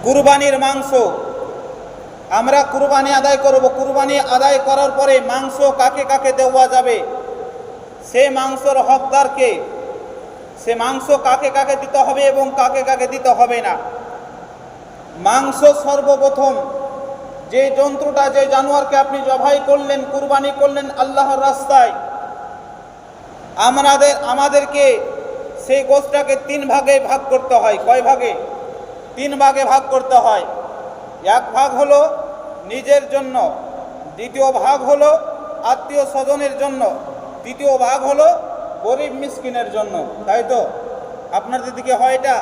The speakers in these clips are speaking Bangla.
কুরবানির মাংস আমরা কুরবানি আদায় করব। কুরবানি আদায় করার পরে মাংস কাকে কাকে দেওয়া যাবে, সে মাংসর হকদারকে, সে মাংস কাকে কাকে দিতে হবে এবং কাকে কাকে দিতে হবে না। মাংস সর্বপ্রথম যে জন্তুটা, যে জানোয়ারকে আপনি জবাই করলেন, কুরবানি করলেন আল্লাহর রাস্তায়, আমাদেরকে সেই গোশটাকে 3 ভাগে ভাগ করতে হয়। কয় ভাগে? 3 ভাগে ভাগ করতে হয়। এক ভাগ হলো নিজের জন্য, দ্বিতীয় ভাগ হলো আত্মীয় স্বজনের জন্য, তৃতীয় ভাগ হলো গরিব মিসকিনের জন্য। তাই তো? আপনাদের দিকে হয় এটা?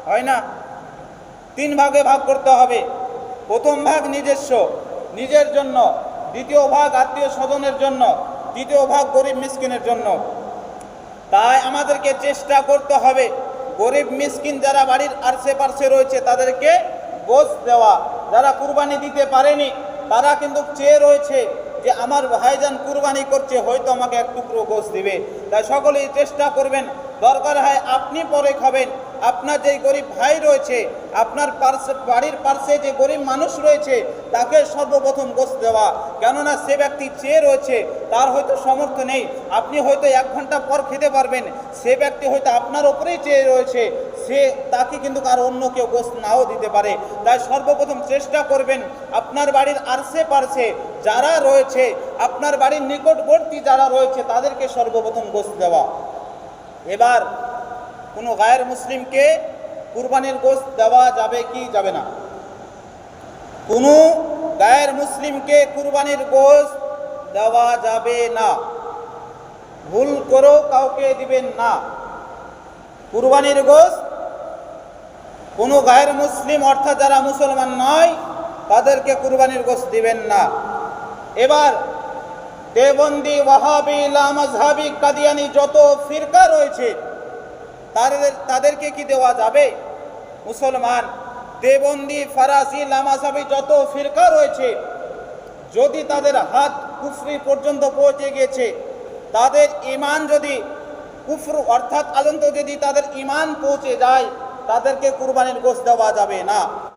হয় না? 3 ভাগে ভাগ করতে হবে। প্রথম ভাগ নিজস্ব, নিজের জন্য, দ্বিতীয় ভাগ আত্মীয় স্বজনের জন্য, তৃতীয় ভাগ গরিব মিসকিনের জন্য। তাই আমাদেরকে চেষ্টা করতে হবে গরিব মিসকিন যারা বাড়ির আশেপাশে রয়েছে তাদেরকে গোশত দেওয়া। যারা কুরবানি দিতে পারেনি তারা কিন্তু চেয়ে রয়েছে যে আমার ভাইজান কুরবানি করছে, হয়তো আমাকে এক টুকরো গোশত দিবে। তাই সকলেই চেষ্টা করবেন, দরকার হয় আপনি পরে খাবেন, আপনার যে গরিব ভাই রয়েছে, আপনার বাড়ির পাশে যে গরিব মানুষ রয়েছে তাকে সর্বপ্রথম গোশত দেওয়া। কেননা সে ব্যক্তি চেয়ে রয়েছে, তার হয়তো সামর্থ্য নেই, আপনি হয়তো 1 ঘন্টা পর খেতে পারবেন, সে ব্যক্তি হয়তো আপনার ওপরেই চেয়ে রয়েছে, তাকে কিন্তু আর অন্য কেউ গোশত নাও দিতে পারে। তাই সর্বপ্রথম চেষ্টা করবেন আপনার বাড়ির আশেপাশে যারা রয়েছে, আপনার বাড়ির নিকটবর্তী যারা রয়েছে তাদেরকে সর্বপ্রথম গোশত দেওয়া। এবার কোনো গায়ের মুসলিমকে কুরবানির গোশত দেওয়া যাবে কি যাবে না? কোনো গায়ের মুসলিমকে কুরবানির গোশত দেওয়া যাবে না। ভুল করেও কাউকে দিবেন না। কুরবানির গোশত কোনো গায়ের মুসলিম অর্থাৎ যারা মুসলমান নয় তাদেরকে কুরবানির গোশত দিবেন না। এবার দেওবন্দি, ওয়াহাবি, লামাযহাবি, কাদিয়ানি যত ফিরকা রয়েছে তাদেরকে কি দেওয়া যাবে? মুসলমান দেওবন্দি, ফারাসি, লামাযহাবি যত ফিরকা রয়েছে, যদি তাদের হাত কুফরি পর্যন্ত পৌঁছে গেছে, তাদের ঈমান যদি কুফর অর্থাৎ পর্যন্ত যদি তাদের ঈমান পৌঁছে যায়, তাদেরকে কুরবানির গোশত দেওয়া যাবে না।